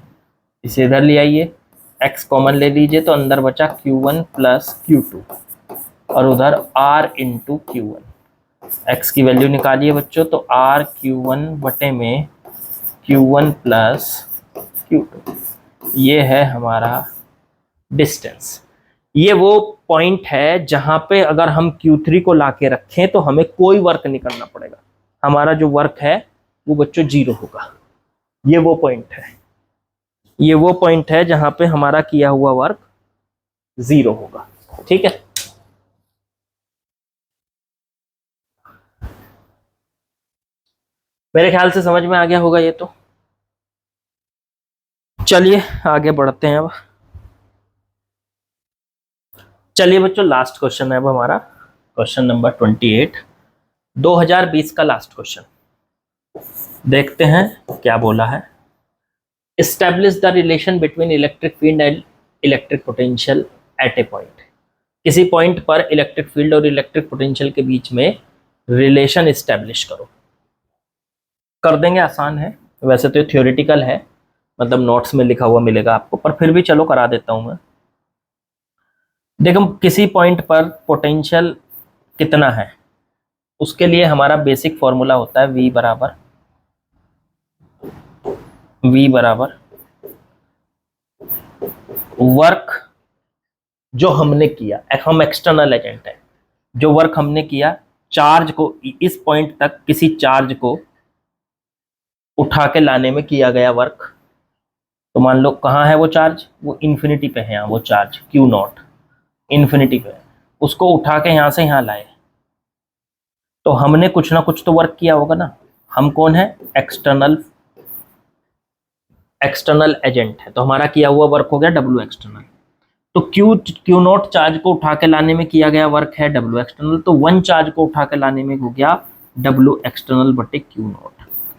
इसे इधर ले आइए, x कॉमन ले लीजिए तो अंदर बचा Q1 प्लस Q2 और उधर r इंटू Q1। x की वैल्यू निकालिए बच्चों, तो r Q1 बटे में Q1 प्लस Q2, ये है हमारा डिस्टेंस। ये वो पॉइंट है जहां पे अगर हम Q3 को लाके रखें तो हमें कोई वर्क नहीं करना पड़ेगा, हमारा जो वर्क है वो बच्चों 0 होगा। ये वो पॉइंट है, ये वो पॉइंट है जहां पे हमारा किया हुआ वर्क 0 होगा, ठीक है। मेरे ख्याल से समझ में आ गया होगा ये तो। चलिए आगे बढ़ते हैं। अब चलिए बच्चों, लास्ट क्वेश्चन है अब हमारा, क्वेश्चन नंबर 28, 2020 का लास्ट क्वेश्चन। देखते हैं क्या बोला है। Establish the relation between electric field and electric potential at A point. किसी पॉइंट पर इलेक्ट्रिक फील्ड और इलेक्ट्रिक पोटेंशियल के बीच में रिलेशन इस्टेब्लिश करो। कर देंगे, आसान है वैसे तो, थ्योरेटिकल है, मतलब नोट्स में लिखा हुआ मिलेगा आपको, पर फिर भी चलो करा देता हूं मैं। देखो किसी पॉइंट पर पोटेंशियल कितना है, उसके लिए हमारा बेसिक फॉर्मूला होता है V बराबर वर्क जो हमने किया, हम एक्सटर्नल एजेंट है, जो वर्क हमने किया, चार्ज को इस पॉइंट तक किसी चार्ज को उठा के लाने में किया गया वर्क। तो मान लो कहाँ है वो चार्ज, वो इन्फिनिटी पे है, यहाँ वो चार्ज Q0 इन्फिनिटी पे है, उसको उठा के यहाँ से यहाँ लाए, तो हमने कुछ ना कुछ तो वर्क किया होगा ना। हम कौन है, एक्सटर्नल एजेंट है, तो हमारा किया हुआ वर्क हो गया W एक्सटर्नल। तो Q0 चार्ज को उठा के लाने में किया गया वर्क है W एक्सटर्नल, तो 1 चार्ज को उठा के लाने में हो गया W एक्सटर्नल बटे Q0।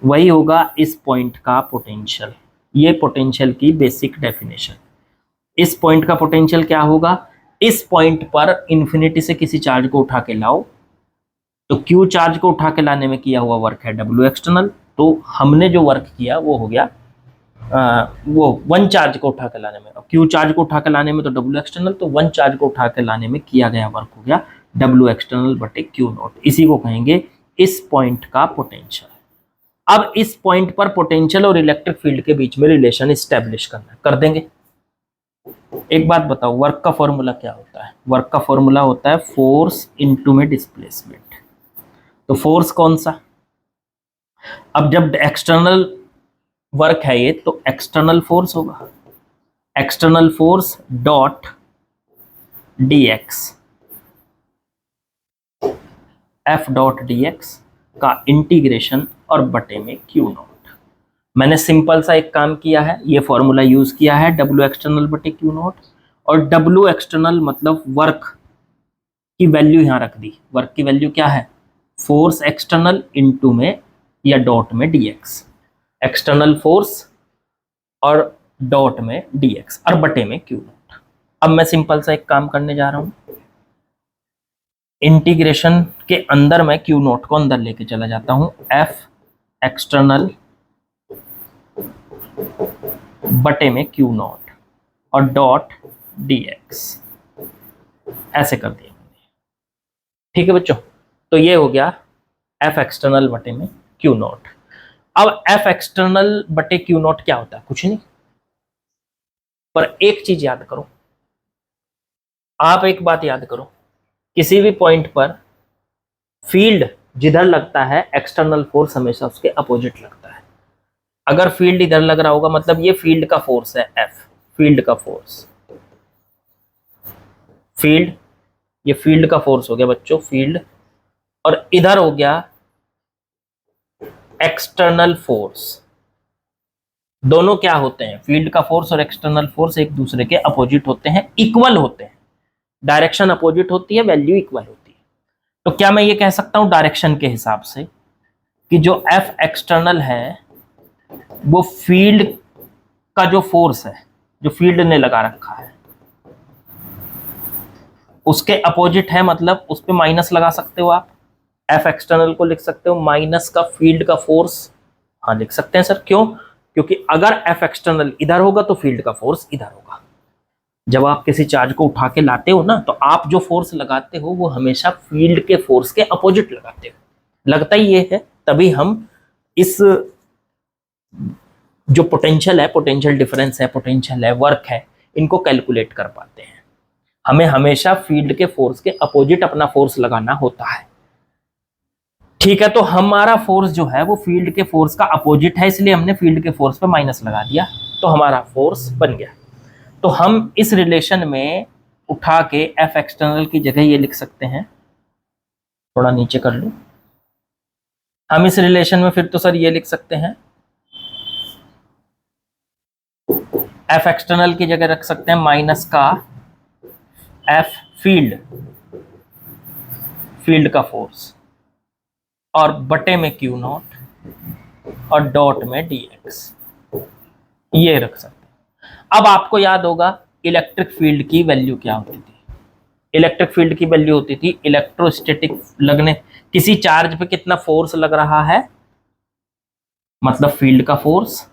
वही होगा इस पॉइंट का पोटेंशियल। ये पोटेंशियल की बेसिक डेफिनेशन। इस पॉइंट का पोटेंशियल क्या होगा, इस पॉइंट पर इन्फिनिटी से किसी चार्ज को उठा के लाओ, तो Q चार्ज को उठा के लाने में किया हुआ वर्क है W एक्सटर्नल, तो हमने जो वर्क किया वो हो गया वो 1 चार्ज को उठा के लाने में, Q चार्ज को उठा के लाने में तो W एक्सटर्नल, तो 1 चार्ज को उठा के लाने में किया गया वर्क हो गया W एक्सटर्नल बटे Q0। इसी को कहेंगे इस पॉइंट का पोटेंशियल। अब इस पॉइंट पर पोटेंशियल और इलेक्ट्रिक फील्ड के बीच में रिलेशन स्टैब्लिश करना, कर देंगे। एक बात बताओ, वर्क का फॉर्मूला क्या होता है, वर्क का फॉर्मूला होता है फोर्स इनटू में डिस्प्लेसमेंट। तो फोर्स कौन सा, अब जब एक्सटर्नल वर्क है ये, तो एक्सटर्नल फोर्स होगा, external force dot dx, F dot dx का इंटीग्रेशन और बटे में Q0। मैंने सिंपल सा एक काम किया है, ये फॉर्मूला यूज किया है W एक्सटर्नल बटे Q0, और W एक्सटर्नल मतलब वर्क की वैल्यू यहां रख दी। वर्क की वैल्यू क्या है, फोर्स एक्सटर्नल इनटू में या डॉट में dx, एक्सटर्नल फोर्स और डॉट में dx और बटे में Q0। अब मैं सिंपल सा एक काम करने जा रहा हूं, इंटीग्रेशन के अंदर मैं Q0 को अंदर लेके चला जाता हूं, F एक्सटर्नल बटे में Q0 और डॉट dx, ऐसे कर दिया। ठीक है बच्चों, तो ये हो गया F एक्सटर्नल बटे में Q0। अब F एक्सटर्नल बटे Q0 क्या होता है, कुछ नहीं, पर एक चीज याद करो, आप एक बात याद करो, किसी भी पॉइंट पर फील्ड जिधर लगता है एक्सटर्नल फोर्स हमेशा उसके अपोजिट लगता है। अगर फील्ड इधर लग रहा होगा मतलब ये फील्ड का फोर्स है F, फील्ड का फोर्स, फील्ड, ये फील्ड का फोर्स हो गया बच्चों, फील्ड, और इधर हो गया एक्सटर्नल फोर्स। दोनों क्या होते हैं, फील्ड का फोर्स और एक्सटर्नल फोर्स एक दूसरे के अपोजिट होते हैं, इक्वल होते हैं, डायरेक्शन अपोजिट होती है, वैल्यू इक्वल होती है। तो क्या मैं ये कह सकता हूं डायरेक्शन के हिसाब से कि जो F एक्सटर्नल है वो फील्ड का जो फोर्स है, जो फील्ड ने लगा रखा है उसके अपोजिट है, मतलब उस पर माइनस लगा सकते हो आप, F एक्सटर्नल को लिख सकते हो माइनस का फील्ड का फोर्स। हाँ लिख सकते हैं सर, क्यों, क्योंकि अगर F एक्सटर्नल इधर होगा तो फील्ड का फोर्स इधर होगा। जब आप किसी चार्ज को उठा के लाते हो ना, तो आप जो फोर्स लगाते हो वो हमेशा फील्ड के फोर्स के अपोजिट लगाते हो, लगता ही ये है, तभी हम इस जो पोटेंशियल है, पोटेंशियल डिफरेंस है, पोटेंशियल है, वर्क है, इनको कैलकुलेट कर पाते हैं। हमें हमेशा फील्ड के फोर्स के अपोजिट अपना फोर्स लगाना होता है। ठीक है, तो हमारा फोर्स जो है वो फील्ड के फोर्स का अपोजिट है, इसलिए हमने फील्ड के फोर्स पे माइनस लगा दिया, तो हमारा फोर्स बन गया। तो हम इस रिलेशन में उठा के F एक्सटर्नल की जगह ये लिख सकते हैं, थोड़ा नीचे कर लो, हम इस रिलेशन में फिर तो सर ये लिख सकते हैं, F एक्सटर्नल की जगह रख सकते हैं माइनस का F फील्ड, फील्ड का फोर्स, और बटे में Q0 और डॉट में dx, ये रख सकते हैं। अब आपको याद होगा इलेक्ट्रिक फील्ड की वैल्यू क्या होती थी, इलेक्ट्रिक फील्ड की वैल्यू होती थी इलेक्ट्रोस्टैटिक लगने, किसी चार्ज पे कितना फोर्स लग रहा है, मतलब फील्ड का फोर्स,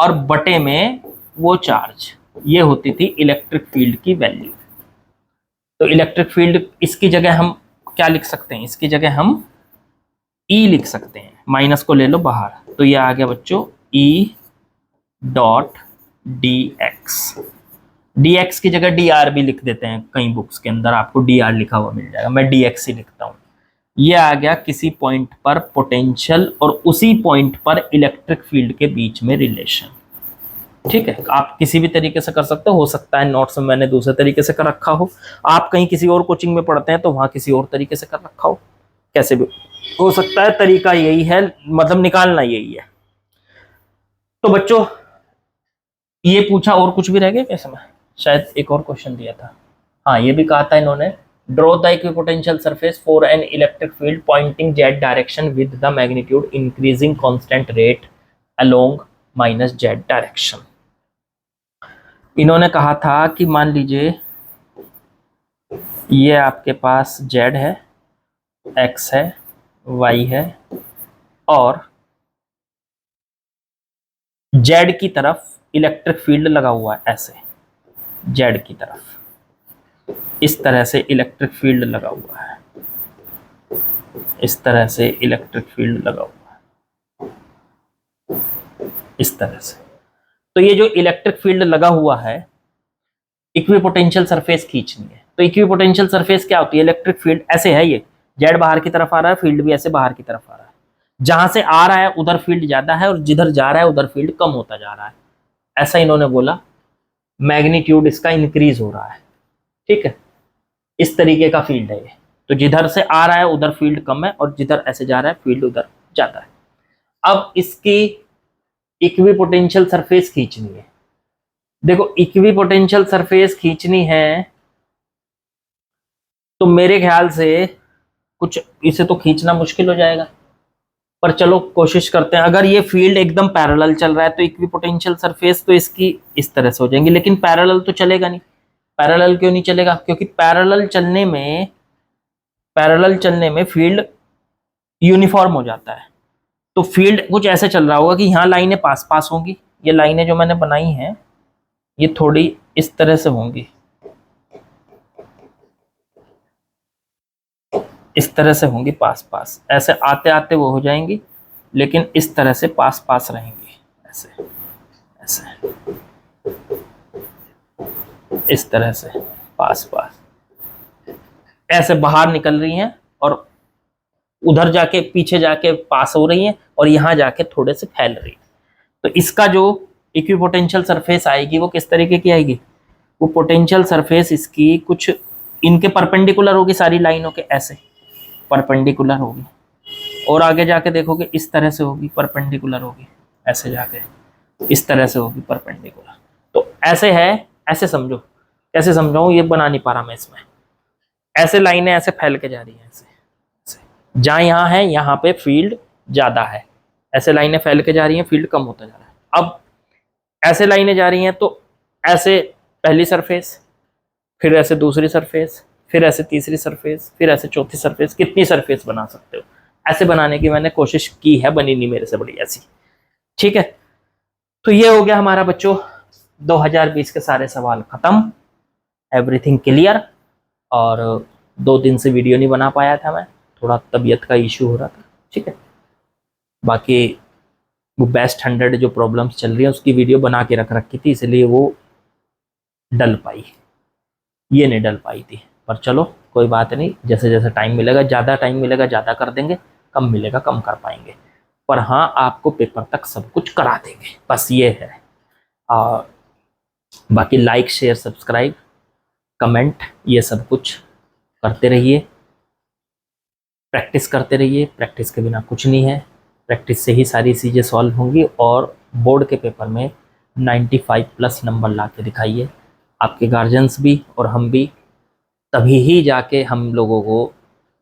और बटे में वो चार्ज, ये होती थी इलेक्ट्रिक फील्ड की वैल्यू। तो इलेक्ट्रिक फील्ड, इसकी जगह हम क्या लिख सकते हैं, इसकी जगह हम ई लिख सकते हैं, माइनस को ले लो बाहर, तो ये आ गया बच्चों ई dot D x. D x की जगह डी आर भी लिख देते हैं, कई बुक्स के अंदर आपको डी आर लिखा हुआ मिल जाएगा, मैं डी एक्स ही लिखता हूं। ये आ गया किसी पॉइंट पर पोटेंशियल और उसी पॉइंट पर इलेक्ट्रिक फील्ड के बीच में रिलेशन। ठीक है, आप किसी भी तरीके से कर सकते हो सकता है नोट्स में मैंने दूसरे तरीके से कर रखा हो, आप कहीं किसी और कोचिंग में पढ़ते हैं तो वहां किसी और तरीके से कर रखा हो, कैसे भी हो सकता है, तरीका यही है, मतलब निकालना यही है। तो बच्चों ये पूछा, और कुछ भी रह गया कैसे, में शायद एक और क्वेश्चन दिया था, हाँ ये भी कहा था इन्होंने, draw the equipotential surface for an electric field pointing Z direction with the magnitude increasing constant rate along minus Z direction. इन्होंने कहा था कि मान लीजिए ये आपके पास जेड है, एक्स है, वाई है, और जेड की तरफ इलेक्ट्रिक फील्ड लगा हुआ है, ऐसे जेड की तरफ इस तरह से इलेक्ट्रिक फील्ड लगा हुआ है, इस तरह से इलेक्ट्रिक फील्ड लगा हुआ है, इस तरह से। तो ये जो इलेक्ट्रिक फील्ड लगा हुआ है, इक्विपोटेंशियल सरफेस खींचनी है। तो इक्विपोटेंशियल सरफेस क्या होती है, इलेक्ट्रिक फील्ड ऐसे है, ये जेड बाहर की तरफ आ रहा है, फील्ड भी ऐसे बाहर की तरफ आ रहा है, जहां से आ रहा है उधर फील्ड ज्यादा है और जिधर जा रहा है उधर फील्ड कम होता जा रहा है, ऐसा इन्होंने बोला, मैग्नीट्यूड इसका इंक्रीज हो रहा है। ठीक है, इस तरीके का फील्ड है ये, तो जिधर से आ रहा है उधर फील्ड कम है और जिधर ऐसे जा रहा है फील्ड उधर ज्यादा है। अब इसकी इक्विपोटेंशियल सरफेस खींचनी है। देखो इक्विपोटेंशियल सरफेस खींचनी है तो मेरे ख्याल से कुछ इसे तो खींचना मुश्किल हो जाएगा, पर चलो कोशिश करते हैं। अगर ये फील्ड एकदम पैरेलल चल रहा है तो इक्विपोटेंशियल सरफेस तो इसकी इस तरह से हो जाएंगी, लेकिन पैरेलल तो चलेगा नहीं। पैरेलल क्यों नहीं चलेगा, क्योंकि पैरेलल चलने में फील्ड यूनिफॉर्म हो जाता है। तो फील्ड कुछ ऐसे चल रहा होगा कि यहाँ लाइनें पास पास होंगी, ये लाइनें जो मैंने बनाई हैं ये थोड़ी इस तरह से होंगी, इस तरह से होंगी पास पास, ऐसे आते आते वो हो जाएंगी, लेकिन इस तरह से पास पास रहेंगी, ऐसे ऐसे इस तरह से पास पास, ऐसे बाहर निकल रही हैं और उधर जाके पीछे जाके पास हो रही हैं और यहां जाके थोड़े से फैल रही है। तो इसका जो इक्विपोटेंशियल सरफेस आएगी वो किस तरीके की आएगी, वो पोटेंशियल सरफेस इसकी कुछ इनके परपेंडिकुलर होगी, सारी लाइनों के ऐसे परपेंडिकुलर होगी, और आगे जाके देखोगे इस तरह से होगी, परपेंडिकुलर होगी, ऐसे जाके इस तरह से होगी परपेंडिकुलर। तो ऐसे है, ऐसे समझो, कैसे समझाऊं ये बना नहीं पा रहा मैं इसमें, ऐसे लाइनें ऐसे फैल के जा रही हैं, ऐसे जहां यहाँ है यहाँ पे फील्ड ज्यादा है, ऐसे लाइनें फैल के जा रही हैं, फील्ड कम होता जा रहा है। अब ऐसे लाइनें जा रही हैं तो ऐसे पहली सरफेस, फिर ऐसे दूसरी सरफेस, फिर ऐसे तीसरी सरफेस, फिर ऐसे चौथी सरफेस, कितनी सरफेस बना सकते हो, ऐसे बनाने की मैंने कोशिश की है, बनी नहीं मेरे से बड़ी ऐसी। ठीक है, तो ये हो गया हमारा बच्चों 2020 के सारे सवाल खत्म, एवरीथिंग क्लियर। और 2 दिन से वीडियो नहीं बना पाया था मैं, थोड़ा तबीयत का इशू हो रहा था। ठीक है, बाकी वो बेस्ट 100 जो प्रॉब्लम्स चल रही है उसकी वीडियो बना के रख रखी थी, इसलिए वो डल पाई, ये नहीं डल पाई थी। पर चलो कोई बात नहीं, जैसे जैसे टाइम मिलेगा, ज़्यादा टाइम मिलेगा ज़्यादा कर देंगे, कम मिलेगा कम कर पाएंगे, पर हाँ आपको पेपर तक सब कुछ करा देंगे, बस ये है। और बाकी लाइक शेयर सब्सक्राइब कमेंट ये सब कुछ करते रहिए, प्रैक्टिस करते रहिए, प्रैक्टिस के बिना कुछ नहीं है, प्रैक्टिस से ही सारी चीज़ें सॉल्व होंगी और बोर्ड के पेपर में 95+ नंबर ला के दिखाइए, आपके गार्जियंस भी और हम भी, तभी ही जाके हम लोगों को,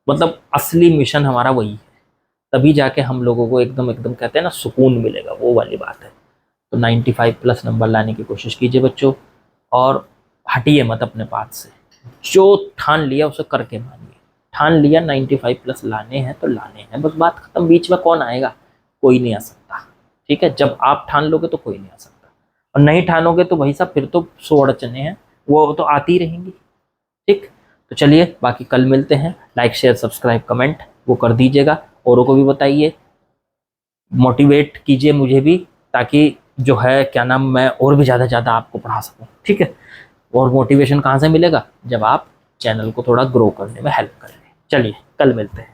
मतलब असली मिशन हमारा वही है, तभी जाके हम लोगों को एकदम एकदम कहते हैं ना सुकून मिलेगा, वो वाली बात है। तो 95+ नंबर लाने की कोशिश कीजिए बच्चों, और हटिए मत अपने पास से, जो ठान लिया उसे करके मानिए। ठान लिया 95 प्लस लाने हैं तो लाने हैं, बस बात खत्म। बीच में कौन आएगा? कोई नहीं आ सकता। ठीक है, जब आप ठान लोगे तो कोई नहीं आ सकता, और नहीं ठानोगे तो भाई साहब फिर तो 100 अड़चने हैं, वो तो आती रहेंगी। ठीक, तो चलिए बाकी कल मिलते हैं। लाइक शेयर सब्सक्राइब कमेंट वो कर दीजिएगा, औरों को भी बताइए, मोटिवेट कीजिए मुझे भी, ताकि जो है क्या नाम, मैं और भी ज़्यादा ज़्यादा आपको पढ़ा सकूँ। ठीक है, और मोटिवेशन कहाँ से मिलेगा? जब आप चैनल को थोड़ा ग्रो करने में हेल्प करेंगे। चलिए कल मिलते हैं।